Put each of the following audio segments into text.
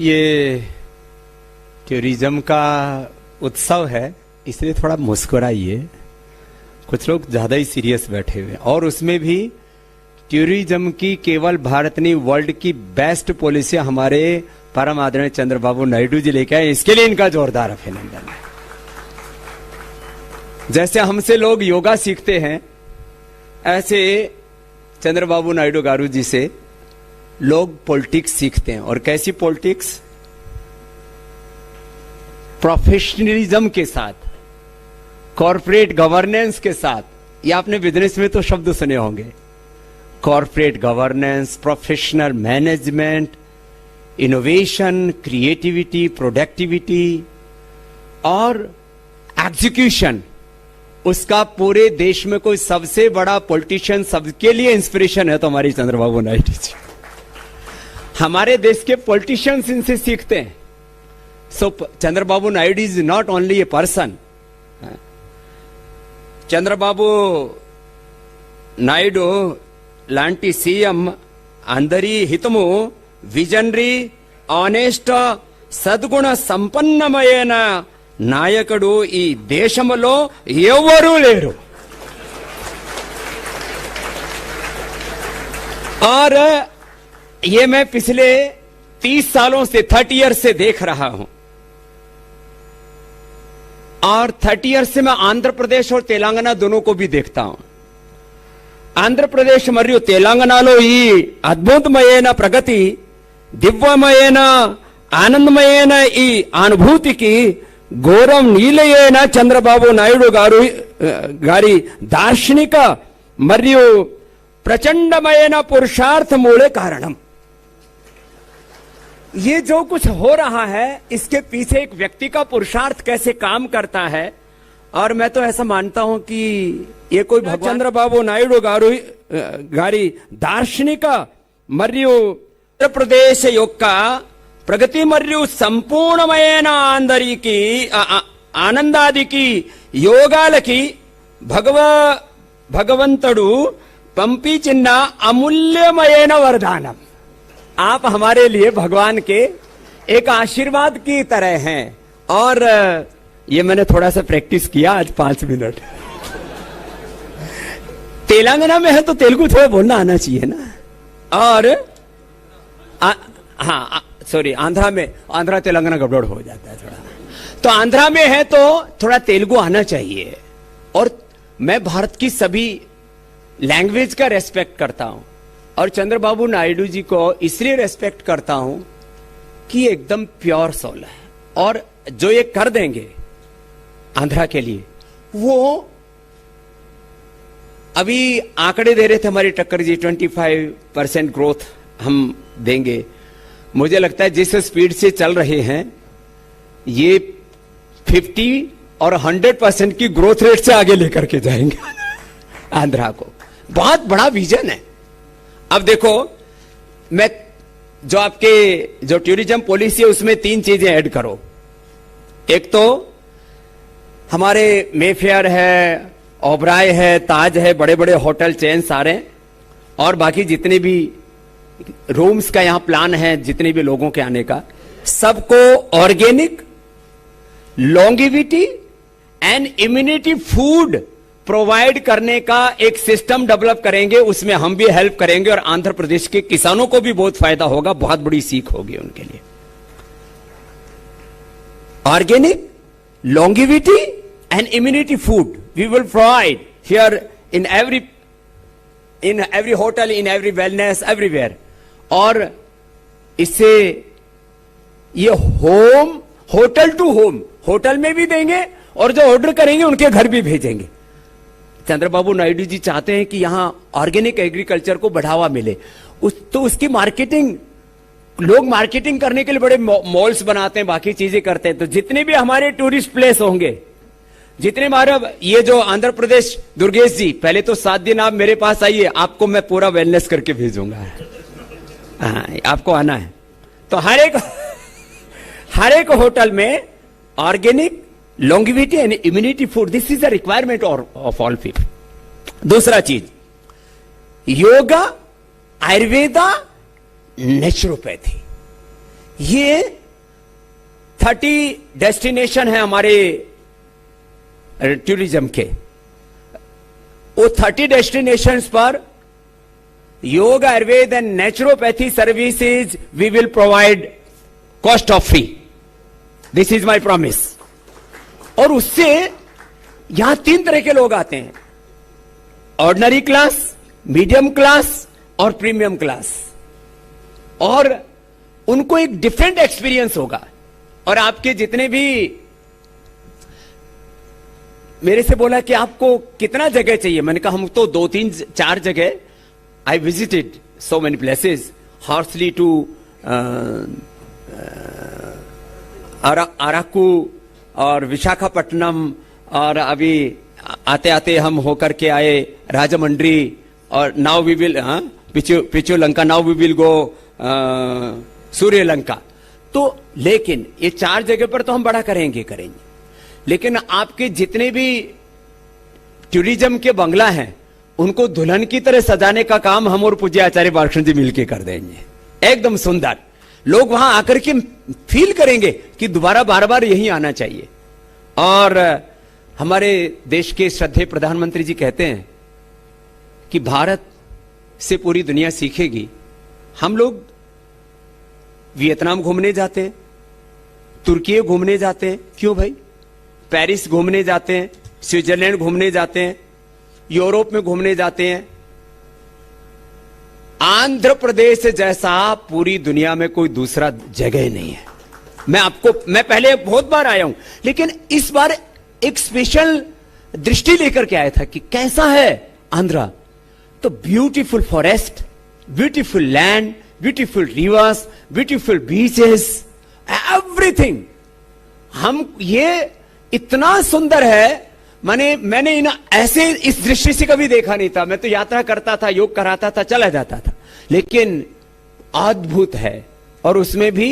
ये टूरिज्म का उत्सव है, इसलिए थोड़ा मुस्कुराइए। कुछ लोग ज्यादा ही सीरियस बैठे हुए हैं, और उसमें भी टूरिज्म की केवल भारत नहीं, वर्ल्ड की बेस्ट पॉलिसी हमारे परम आदरणीय चंद्रबाबू नायडू जी लेके आए। इसके लिए इनका जोरदार अभिनंदन है। जैसे हमसे लोग योगा सीखते हैं, ऐसे चंद्रबाबू नायडू गारू जी से लोग पॉलिटिक्स सीखते हैं। और कैसी पॉलिटिक्स? प्रोफेशनलिज्म के साथ, कॉर्पोरेट गवर्नेंस के साथ। ये आपने बिजनेस में तो शब्द सुने होंगे, corporate governance, professional management, innovation, creativity, productivity और एग्जीक्यूशन। उसका पूरे देश में कोई सबसे बड़ा पॉलिटिशियन, सबके लिए इंस्पिरेशन है तो हमारी चंद्रबाबू नायडू जी। हमारे देश के पॉलिटिशियंस इनसे सीखते हैं। So Chandrababu Naidu is not only a person. Chandrababu Naidu లాంటి సీఎం అందరి హితము, విజనరీ, ఆనెస్ట్, సద్గుణ సంపన్నమైన నాయకుడు ఈ దేశంలో ఎవరూ లేరు। और ये मैं पिछले 30 सालों से, 30 ईयर से देख रहा हूं। और 30 ईयर से मैं आंध्र प्रदेश और तेलंगाना दोनों को भी देखता हूं। आंध्र प्रदेश मरियु तेलंगानालो ఈ అద్భుతమైన ప్రగతి, దివ్యమైన ఆనందమైన ఈ అనుభూతికి గౌరవనీయులైన చంద్రబాబు నాయుడు గారి దార్శనిక మరియు ప్రచండమైన పురుషార్థములే కారణం। ये जो कुछ हो रहा है, इसके पीछे एक व्यक्ति का पुरुषार्थ कैसे काम करता है। और मैं तो ऐसा मानता हूं कि ये कोई चंद्रबाबु नायडू गारी दार्शनिक మరియు ఆంధ్రప్రదేశ్ యొక్క ప్రగతి మరియు సంపూర్ణమైన అందరికి ఆనందానికి యోగాలకి భగవంతుడు పంపించిన అమూల్యమైన వరదానం। आप हमारे लिए भगवान के एक आशीर्वाद की तरह हैं। और ये मैंने थोड़ा सा प्रैक्टिस किया आज 5 मिनट। तेलंगाना में है तो तेलुगु थोड़ा बोलना आना चाहिए ना। और हाँ सॉरी, आंध्रा तेलंगाना गड़बड़ हो जाता है थोड़ा। तो आंध्रा में है तो थोड़ा तेलुगु आना चाहिए। और मैं भारत की सभी लैंग्वेज का रेस्पेक्ट करता हूं, और चंद्रबाबू नायडू जी को इसलिए रेस्पेक्ट करता हूं कि एकदम प्योर सोल है। और जो ये कर देंगे आंध्रा के लिए, वो अभी आंकड़े दे रहे थे हमारी टक्कर जी, 25% ग्रोथ हम देंगे। मुझे लगता है जिस स्पीड से चल रहे हैं, ये 50 और 100% की ग्रोथ रेट से आगे लेकर के जाएंगे आंध्रा को। बहुत बड़ा विजन है। अब देखो, मैं जो आपके जो टूरिज्म पॉलिसी है उसमें 3 चीजें ऐड करो। एक तो हमारे मेफेयर है, ओबराय है, ताज है, बड़े बड़े होटल चेन सारे, और बाकी जितने भी रूम्स का यहां प्लान है, जितने भी लोगों के आने का, सबको organic, longevity and immunity food provide करने का एक सिस्टम डेवलप करेंगे। उसमें हम भी हेल्प करेंगे और आंध्र प्रदेश के किसानों को भी बहुत फायदा होगा, बहुत बड़ी सीख होगी उनके लिए। Organic, longevity and immunity food we will provide here in every hotel, in every wellness, everywhere. और इससे ये होटल टू होम, होटल में भी देंगे और जो ऑर्डर करेंगे उनके घर भी भेजेंगे। चंद्रबाबू नायडू जी चाहते हैं कि यहां ऑर्गेनिक एग्रीकल्चर को बढ़ावा मिले। तो उसकी मार्केटिंग, लोग मार्केटिंग करने के लिए बड़े मॉल्स बनाते हैं, बाकी चीजें करते हैं। तो जितने भी हमारे टूरिस्ट प्लेस होंगे, जितने हमारा ये जो आंध्र प्रदेश, दुर्गेश जी पहले तो 7 दिन आप मेरे पास आइए, आपको मैं पूरा वेलनेस करके भेजूंगा। हाँ, आपको आना है तो हर एक होटल में organic, longevity and immunity food, this is a requirement of all people. दूसरा चीज, योगा, आयुर्वेदा, नेचुरोपैथी, ये 30 डेस्टिनेशन है हमारे टूरिज्म के। वो 30 डेस्टिनेशंस पर yoga, Ayurveda and naturopathy services we will provide cost of free. This is my promise. और उससे यहां 3 तरह के लोग आते हैं, ऑर्डिनरी क्लास, मीडियम क्लास और प्रीमियम क्लास, और उनको एक डिफरेंट एक्सपीरियंस होगा। और आपके जितने भी मेरे से बोला कि आपको कितना जगह चाहिए, मैंने कहा हम तो 2, 3, 4 जगह। I visited so many places, Horsley to Araku और विशाखापट्टनम, और अभी आते आते हम होकर के आए राजमंड्री, और now we will Pichu Lanka, now we will go Suryalanka. तो लेकिन ये 4 जगह पर तो हम बड़ा करेंगे, लेकिन आपके जितने भी टूरिज्म के बंगला हैं उनको दुल्हन की तरह सजाने का काम हम और पूज्य आचार्य बालकृष्ण जी मिलकर कर देंगे, एकदम सुंदर। लोग वहां आकर के फील करेंगे कि दोबारा बार बार यहीं आना चाहिए। और हमारे देश के श्रद्धेय प्रधानमंत्री जी कहते हैं कि भारत से पूरी दुनिया सीखेगी। हम लोग वियतनाम घूमने जाते हैं, तुर्की घूमने जाते हैं, क्यों भाई? पेरिस घूमने जाते हैं, स्विट्जरलैंड घूमने जाते हैं, यूरोप में घूमने जाते हैं। आंध्र प्रदेश जैसा पूरी दुनिया में कोई दूसरा जगह नहीं है। मैं पहले बहुत बार आया हूं, लेकिन इस बार एक स्पेशल दृष्टि लेकर के आया था कि कैसा है आंध्रा। तो beautiful forest, beautiful land, beautiful reverse, beautiful beaches, everything. हम ये इतना सुंदर है, मैंने ऐसे इस दृष्टि से कभी देखा नहीं था। मैं तो यात्रा करता था, योग कराता था, चला जाता था, लेकिन अद्भुत है। और उसमें भी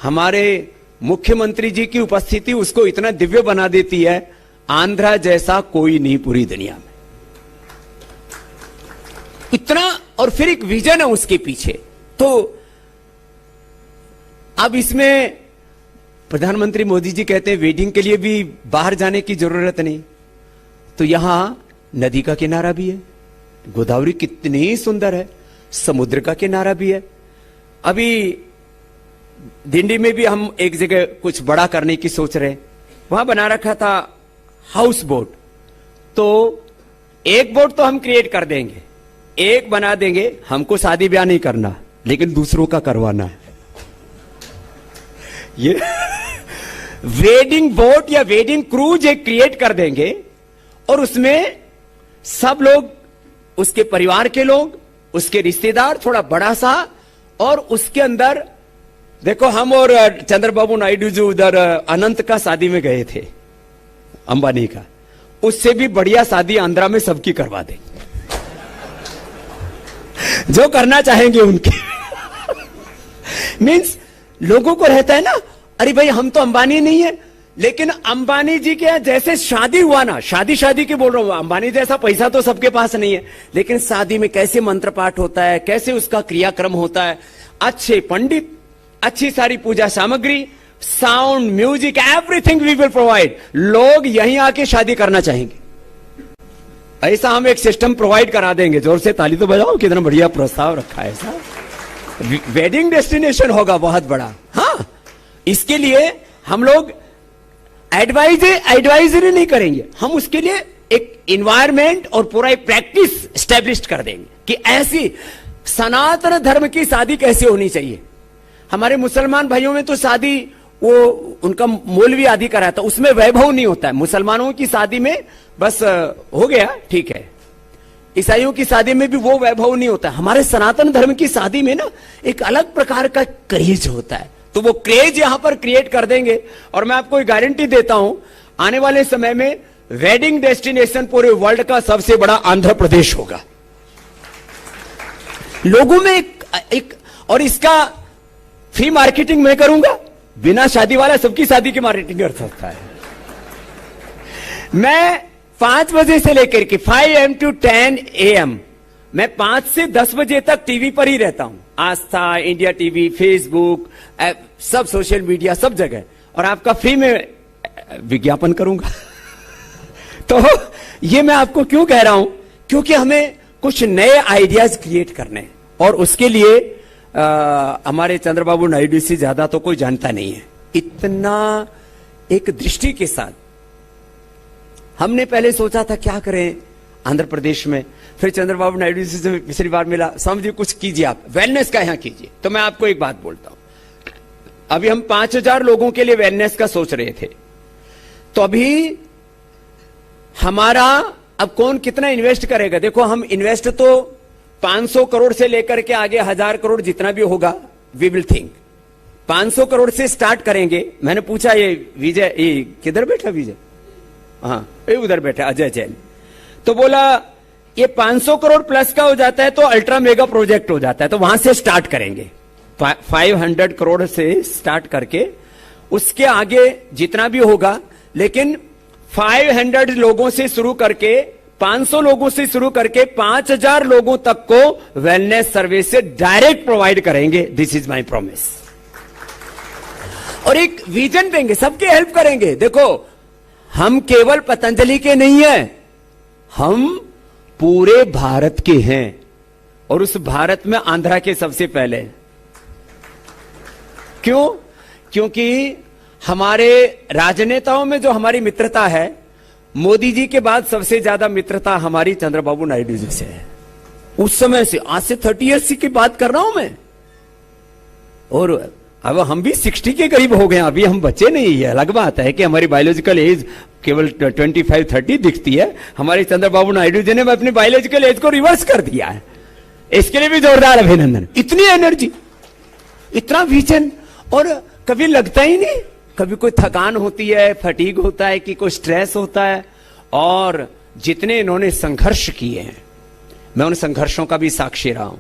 हमारे मुख्यमंत्री जी की उपस्थिति उसको इतना दिव्य बना देती है, आंध्रा जैसा कोई नहीं पूरी दुनिया में, इतना। और फिर एक विजन है उसके पीछे। तो अब इसमें प्रधानमंत्री मोदी जी कहते हैं वेडिंग के लिए भी बाहर जाने की जरूरत नहीं। तो यहां नदी का किनारा भी है, गोदावरी कितनी सुंदर है, समुद्र का किनारा भी है। अभी दिंडी में भी हम एक जगह कुछ बड़ा करने की सोच रहे हैं, वहां बना रखा था हाउस बोट। तो एक बोट तो हम क्रिएट कर देंगे, एक बना देंगे, हमको शादी ब्याह नहीं करना, लेकिन दूसरों का करवाना है। ये वेडिंग बोट या वेडिंग क्रूज एक क्रिएट कर देंगे, और उसमें सब लोग, उसके परिवार के लोग, उसके रिश्तेदार, थोड़ा बड़ा सा, और उसके अंदर देखो हम और चंद्रबाबू नायडू जी उधर अनंत का शादी में गए थे, अंबानी का, उससे भी बढ़िया शादी आंध्रा में सबकी करवा देंगे, जो करना चाहेंगे उनके। मीन्स लोगों को रहता है ना, अरे भाई हम तो अंबानी नहीं है, लेकिन अंबानी जी के जैसे शादी हुआ ना, शादी की बोल रहा हूं, अंबानी जैसा पैसा तो सबके पास नहीं है, लेकिन शादी में कैसे मंत्र पाठ होता है, कैसे उसका क्रियाक्रम होता है, अच्छे पंडित, अच्छी सारी पूजा सामग्री, sound, music, everything we will provide. लोग यहीं आके शादी करना चाहेंगे, ऐसा हम एक सिस्टम प्रोवाइड करा देंगे। जोर से ताली तो बजाओ, कितना बढ़िया प्रस्ताव रखा है ऐसा। वेडिंग डेस्टिनेशन होगा बहुत बड़ा। हाँ, इसके लिए हम लोग एडवाइजरी नहीं करेंगे, हम उसके लिए एक इन्वायरमेंट और पूरा एक प्रैक्टिस स्टैब्लिश कर देंगे कि ऐसी सनातन धर्म की शादी कैसे होनी चाहिए। हमारे मुसलमान भाइयों में तो शादी वो उनका मौलवी आदि कराता, उसमें वैभव नहीं होता है। मुसलमानों की शादी में बस हो गया, ठीक है। ईसाइयों की शादी में भी वो वैभव नहीं होता है। हमारे सनातन धर्म की शादी में ना एक अलग प्रकार का क्रेज होता है, तो वो क्रेज यहां पर क्रिएट कर देंगे। और मैं आपको एक गारंटी देता हूं, आने वाले समय में वेडिंग डेस्टिनेशन पूरे वर्ल्ड का सबसे बड़ा आंध्र प्रदेश होगा। लोगों में एक और इसका फ्री मार्केटिंग मैं करूंगा, बिना शादी वाला सबकी शादी की मार्केटिंग कर सकता है। मैं 5 बजे से लेकर के 5 AM to 10 AM मैं 5 से 10 बजे तक टीवी पर ही रहता हूं। आस्था, इंडिया टीवी, फेसबुक, सब सोशल मीडिया, सब जगह, और आपका फ्री में विज्ञापन करूंगा। तो ये मैं आपको क्यों कह रहा हूं, क्योंकि हमें कुछ नए आइडियाज क्रिएट करने, और उसके लिए हमारे चंद्रबाबू नायडू से ज्यादा तो कोई जानता नहीं है। इतना एक दृष्टि के साथ हमने पहले सोचा था क्या करें आंध्र प्रदेश में, फिर चंद्रबाबू नायडू जी से पिछली बार मिला, स्वामी जी कुछ कीजिए, आप वेलनेस का यहां कीजिए। तो मैं आपको एक बात बोलता हूं, अभी हम 5000 लोगों के लिए वेलनेस का सोच रहे थे, तो अभी हमारा अब कौन कितना इन्वेस्ट करेगा। देखो, हम इन्वेस्ट तो 500 करोड़ से लेकर के आगे 1000 करोड़ जितना भी होगा, वी विल थिंक 500 करोड़ से स्टार्ट करेंगे। मैंने पूछा, ये विजय, ये किधर बैठा विजय, हाँ ये उधर बैठा अजय जैन, तो बोला ये 500 करोड़ प्लस का हो जाता है तो अल्ट्रा मेगा प्रोजेक्ट हो जाता है, तो वहां से स्टार्ट करेंगे। 500 करोड़ से स्टार्ट करके उसके आगे जितना भी होगा, लेकिन 500 लोगों से शुरू करके, 500 लोगों से शुरू करके 5000 लोगों तक को वेलनेस सर्विस से डायरेक्ट प्रोवाइड करेंगे। This is my promise. और एक विजन देंगे, सबके हेल्प करेंगे। देखो, हम केवल पतंजलि के नहीं हैं, हम पूरे भारत के हैं, और उस भारत में आंध्रा के सबसे पहले। क्यों? क्योंकि हमारे राजनेताओं में जो हमारी मित्रता है, मोदी जी के बाद सबसे ज्यादा मित्रता हमारी चंद्रबाबू नायडू जी से है। उस समय से, आज से 30 ईयर्स की बात कर रहा हूं मैं, और अब हम भी 60 के करीब हो गए, अभी हम बच्चे नहीं है। अलग बात है कि हमारी बायोलॉजिकल एज केवल 25-30 दिखती है, हमारे चंद्रबाबू नायडू जी ने अपनी बायोलॉजिकल एज को रिवर्स कर दिया है। इसके लिए भी जोरदार अभिनंदन। इतनी एनर्जी, इतना विजन, और कभी लगता ही नहीं, कभी कोई थकान होती है, फटीग होता है, कि कोई स्ट्रेस होता है। और जितने इन्होंने संघर्ष किए हैं, मैं उन संघर्षों का भी साक्षी रहा हूं।